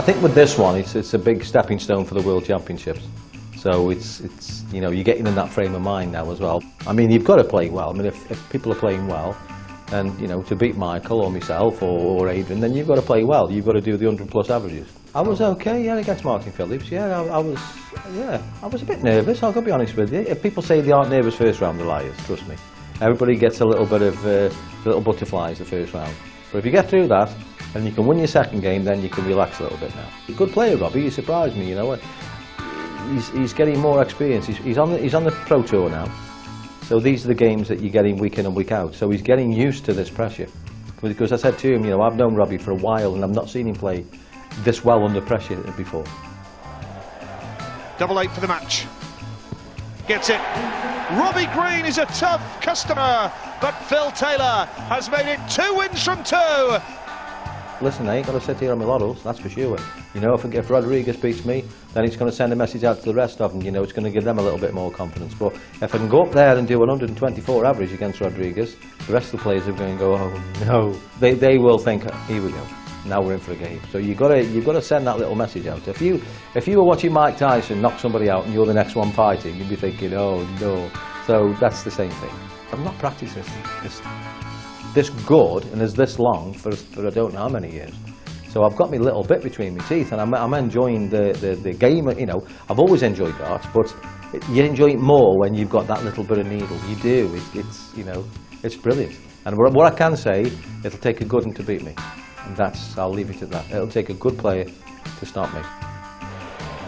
I think with this one, it's a big stepping stone for the World Championships. So it's you know, you're getting in that frame of mind now as well. I mean, you've got to play well. I mean, if people are playing well, and you know, to beat Michael or myself or Adrian, then you've got to play well. You've got to do the 100+ averages. I was okay, yeah, against Martin Phillips. Yeah, I was a bit nervous. I'll be honest with you. If people say they aren't nervous first round, they're liars. Trust me. Everybody gets a little bit of little butterflies the first round. But if you get through that and you can win your second game, then you can relax a little bit now. Good player, Robbie. He surprised me. You know, he's getting more experience. He's on the Pro Tour now. So these are the games that you're getting week in and week out. So he's getting used to this pressure. Because I said to him, you know, I've known Robbie for a while and I've not seen him play this well under pressure before. 8 for the match. Gets it. Robbie Green is a tough customer, but Phil Taylor has made it 2 wins from 2. Listen, I ain't going to sit here on my laurels, that's for sure. You know, if Rodriguez beats me, then it's going to send a message out to the rest of them. You know, it's going to give them a little bit more confidence. But if I can go up there and do 124 average against Rodriguez, the rest of the players are going to go, oh no. They will think, here we go, now we're in for a game. So you've got to send that little message out. If you were watching Mike Tyson knock somebody out and you're the next one fighting, you'd be thinking, oh no. So that's the same thing. I've not practiced this good and this long for I don't know how many years. So I've got my little bit between my teeth, and I'm enjoying the game. You know, I've always enjoyed darts, but you enjoy it more when you've got that little bit of needle. You do. It's you know, it's brilliant. And what I can say, it'll take a good one to beat me, and I'll leave it at that. It'll take a good player to stop me.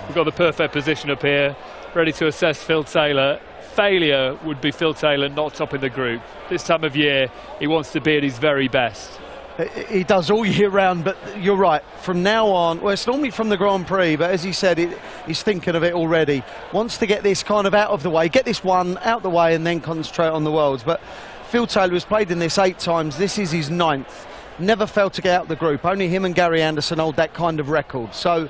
We've got the perfect position up here, ready to assess Phil Taylor. Failure would be Phil Taylor not topping the group. This time of year, he wants to be at his very best. He does all year round, but you're right. From now on, well, it's normally from the Grand Prix, but as he said, he's thinking of it already. Wants to get this kind of out of the way, get this one out the way, and then concentrate on the Worlds. But Phil Taylor has played in this 8 times. This is his 9th. Never failed to get out of the group. Only him and Gary Anderson hold that kind of record. So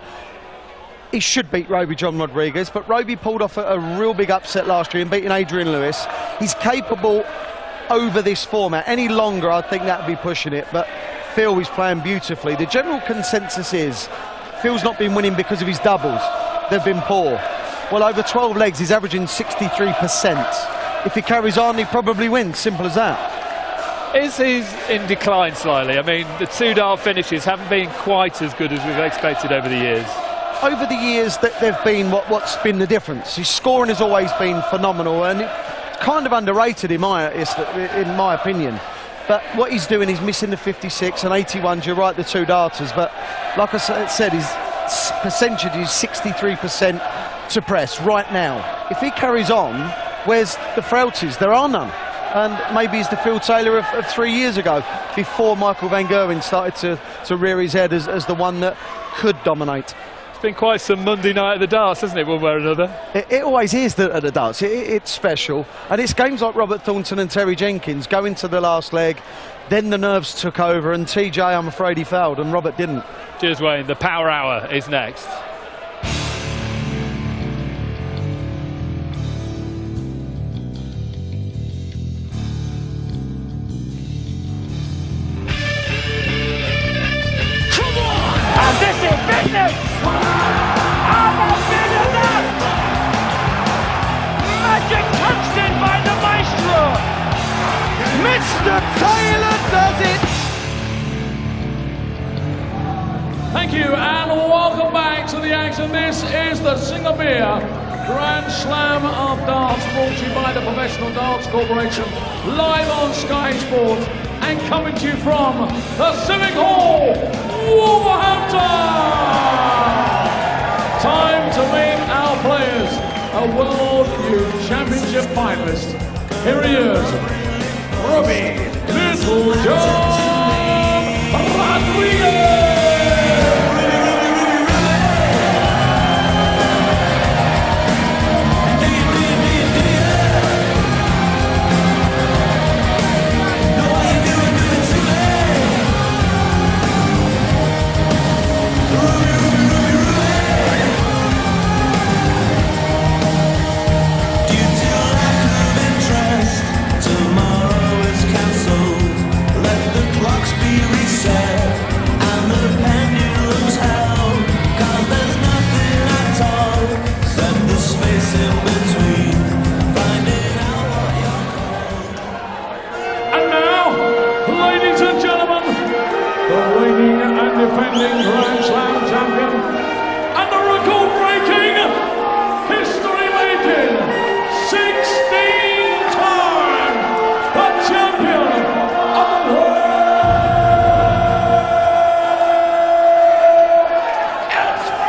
he should beat Roby John Rodriguez, but Roby pulled off a real big upset last year in beating Adrian Lewis. He's capable over this format. Any longer, I think that would be pushing it, but Phil is playing beautifully. The general consensus is Phil's not been winning because of his doubles. They've been poor. Well, over 12 legs, he's averaging 63%. If he carries on, he probably wins. Simple as that. Is he in decline slightly? I mean, the 2 dart finishes haven't been quite as good as we've expected over the years. Over the years, they've been what's been the difference. His scoring has always been phenomenal, and it's kind of underrated in my opinion. But what he's doing is missing the 56 and 81s. You're right, the 2 darters. But like I said, his percentage is 63% to press right now. If he carries on, where's the frailties? There are none. And maybe he's the Phil Taylor of 3 years ago, before Michael van Gerwen started to rear his head as the one that could dominate. It's been quite some Monday night at the darts, hasn't it, one way or another? It always is at the darts. It's special. And it's games like Robert Thornton and Terry Jenkins go into the last leg, then the nerves took over, and TJ, I'm afraid he failed, and Robert didn't. Cheers, Wayne. The Power Hour is next. Magic touched in by the maestro. Mr. Taylor does it. Thank you and welcome back to the action. This is the Singapore Grand Slam of Darts, brought to you by the Professional Darts Corporation, live on Sky Sport and coming to you from the Civic Hall, Wolverhampton. Time to meet our players. A World Youth Championship finalist. Here he is, Robbie Little John Rodriguez. Tomorrow is cancelled. Let the clock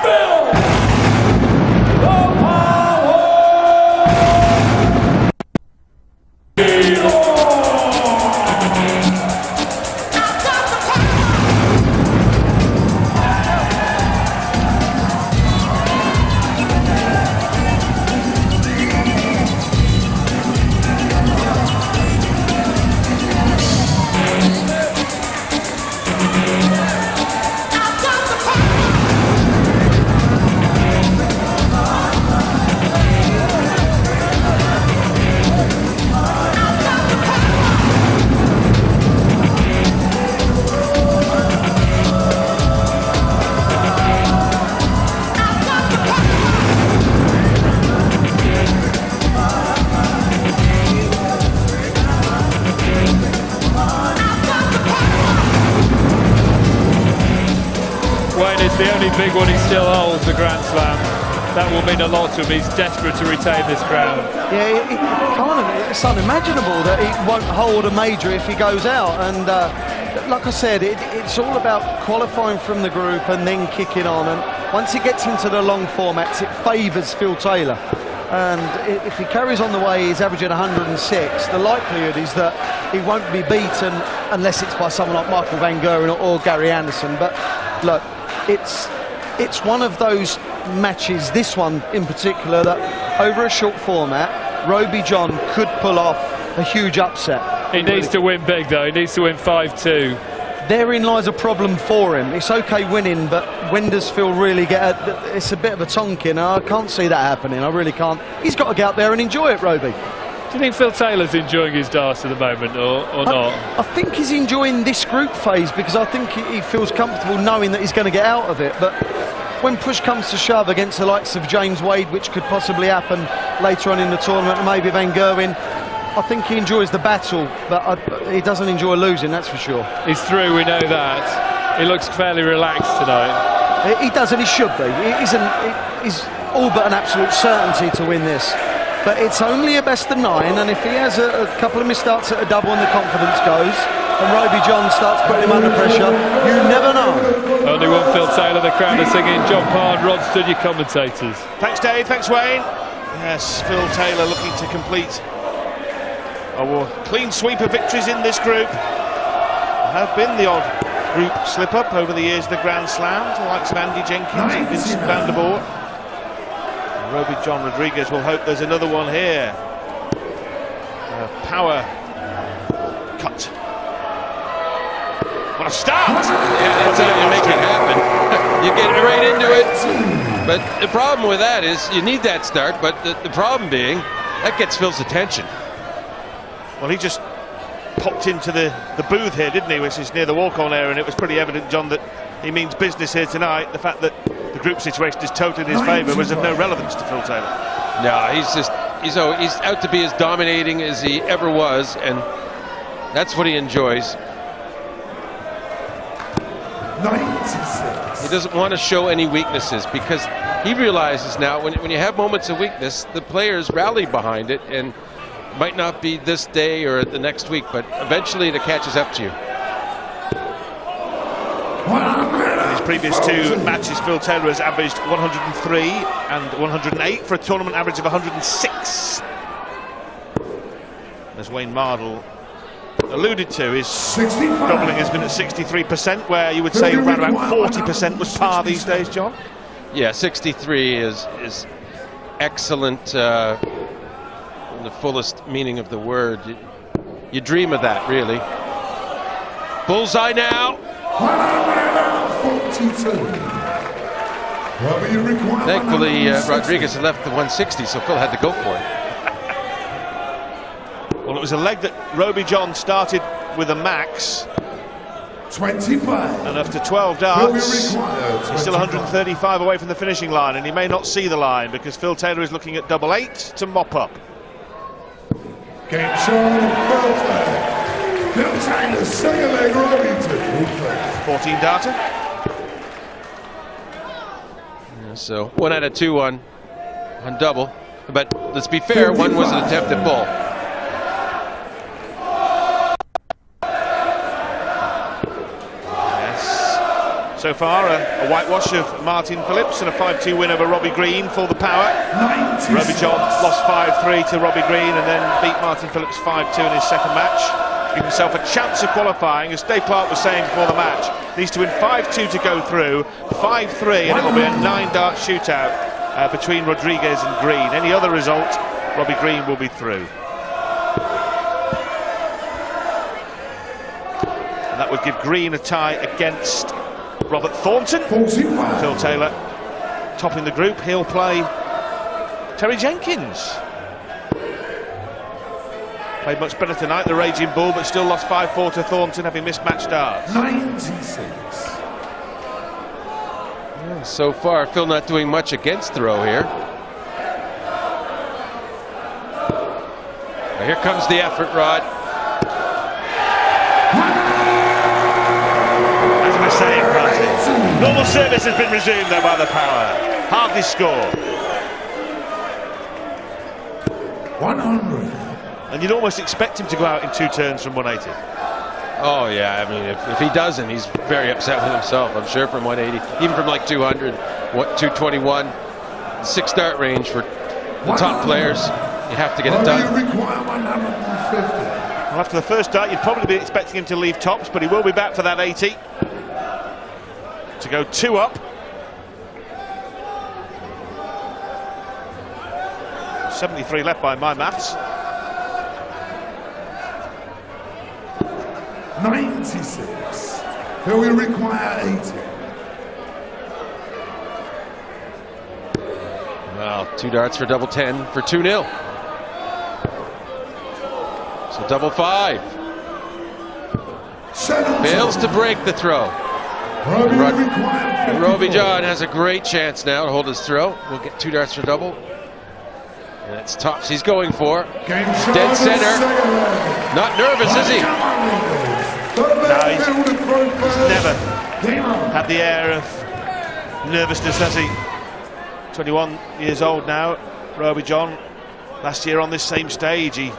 Phil the Power Taylor. The only big one he still holds, the Grand Slam. That will mean a lot to him. He's desperate to retain this crown. Yeah, it's unimaginable that he won't hold a major if he goes out. And like I said, it's all about qualifying from the group and then kicking on. And once he gets into the long formats, it favours Phil Taylor. And if he carries on the way he's averaging 106, the likelihood is that he won't be beaten unless it's by someone like Michael Van Gerwen or Gary Anderson. But look, it's one of those matches, this one in particular, that over a short format, Roby John could pull off a huge upset. He needs to win big though, he needs to win 5-2. Therein lies a problem for him. It's okay winning, but when does Phil really get it's a bit of a tonkin. I can't see that happening, I really can't. He's got to get out there and enjoy it, Roby. Do you think Phil Taylor's enjoying his darts at the moment, or not? I think he's enjoying this group phase because I think he feels comfortable knowing that he's going to get out of it. But when push comes to shove against the likes of James Wade, which could possibly happen later on in the tournament, and maybe Van Gerwen, I think he enjoys the battle, but he doesn't enjoy losing, that's for sure. He's through, we know that. He looks fairly relaxed tonight. He does, and he should be. He's all but an absolute certainty to win this. But it's only a best of 9, and if he has a couple of misstarts at a double and the confidence goes, and Roby John starts putting him under pressure, you never know. Only one Phil Taylor, the crowd are singing. John Pard, Rod Stood, your commentators. Thanks, Dave. Thanks, Wayne. Yes, Phil Taylor looking to complete a clean sweep of victories in this group. There have been the odd group slip-up over the years of the Grand Slam, the likes of Andy Jenkins and Vincent van der Voort. Roby John Rodriguez will hope there's another one here. Power cut. What a start! Yeah, that's how you make it happen. You get right into it. But the problem with that is you need that start, but the problem being that gets Phil's attention. Well, he just popped into the booth here, didn't he, which is near the walk-on area, and it was pretty evident, John, that he means business here tonight. The fact that the group situation is totally in his favour was of no relevance to Phil Taylor. No, he's out to be as dominating as he ever was, and that's what he enjoys. 96. He doesn't want to show any weaknesses because he realizes now when you have moments of weakness, the players rally behind it, and it might not be this day or the next week, but eventually it catches up to you. In his previous 2 matches, Phil Taylor has averaged 103 and 108 for a tournament average of 106. As Wayne Mardle alluded to, his 65. doubling has been at 63%, where you would say around about 40% was par these days, John. Yeah, 63 is excellent in the fullest meaning of the word. You dream of that, really. Bullseye now. 42. Thankfully, Rodriguez had left the 160, so Phil had to go for it. Well, it was a leg that Roby John started with a max. 25. And after 12 darts, he's still 135 away from the finishing line, and he may not see the line because Phil Taylor is looking at double 8 to mop up. Game shown Phil Taylor, second leg, Roby to 14 darter. Yeah, so 1 out of 2 on double, but let's be fair, 1 was an attempt at bull. So far, a whitewash of Martin Phillips and a 5-2 win over Robbie Green for the power. Robbie John lost 5-3 to Robbie Green and then beat Martin Phillips 5-2 in his second match. Give himself a chance of qualifying, as Dave Clark was saying before the match. Needs to win 5-2 to go through, 5-3, and it will be a 9-dart shootout between Rodriguez and Green. Any other result, Robbie Green will be through. And that would give Green a tie against Robert Thornton. Phil Taylor topping the group. He'll play Terry Jenkins. Played much better tonight, the Raging Bull, but still lost 5-4 to Thornton, having missed match darts. 96. Yeah, so far, Phil not doing much against throw here. Now here comes the effort, Rod. As we're saying, Francis, normal service has been resumed though by the power. Hardly score. 100. And you'd almost expect him to go out in 2 turns from 180. Oh yeah, I mean, if he doesn't, he's very upset with himself, I'm sure, from 180, even from like 200, 221, 6-dart range for the top players. You have to get it done. You require 150. Well, after the first dart, you'd probably be expecting him to leave tops, but he will be back for that 80 to go 2 up. 73 left by my maths. 96. Phil will require 80. Well, 2 darts for double 10 for 2-0. So double 5. Fails to break the throw. Robbie John has a great chance now to hold his throw. We'll get 2 darts for double. And it's tops he's going for. Dead center. Not nervous, is he? No, he's never had the air of nervousness, has he? 21 years old now, Robbie John. Last year on this same stage, he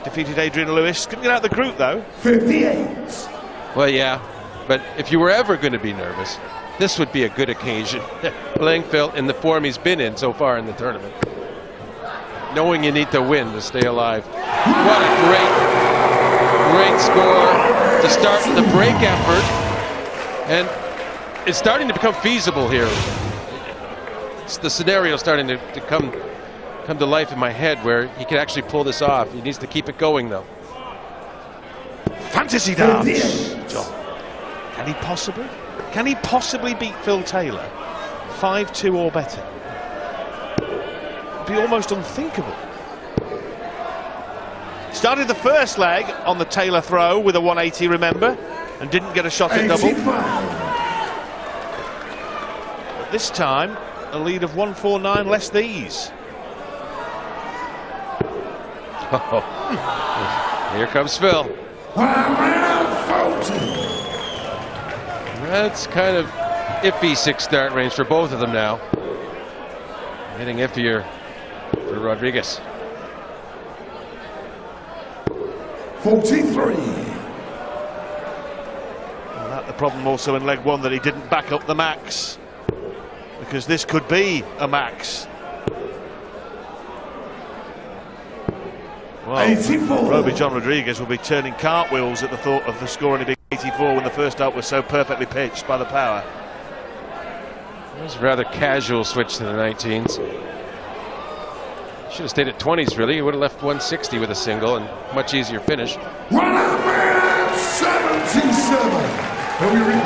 defeated Adrian Lewis. Couldn't get out of the group, though. 58. Well, yeah, but if you were ever going to be nervous, this would be a good occasion. Playing Phil in the form he's been in so far in the tournament. Knowing you need to win to stay alive. What a great score to start the break effort, and it's starting to become feasible here. It's the scenario starting to come to life in my head where he can actually pull this off. He needs to keep it going though. Fantasy dance. John, can he possibly beat Phil Taylor 5-2 or better? It'd be almost unthinkable. Started the first leg on the Taylor throw with a 180, remember, and didn't get a shot at double. But this time, a lead of 149 less these. Oh. Here comes Phil. That's kind of iffy 6-dart range for both of them now. Getting iffier for Rodriguez. 43. And that the problem also in leg 1, that he didn't back up the max, because this could be a max. Well, 84. Robbie John Rodriguez will be turning cartwheels at the thought of the score in a big 84 when the first dart was so perfectly pitched by the power. It was a rather casual switch to the 19s. Should have stayed at 20s, really. He would have left 160 with a single and much easier finish. 177.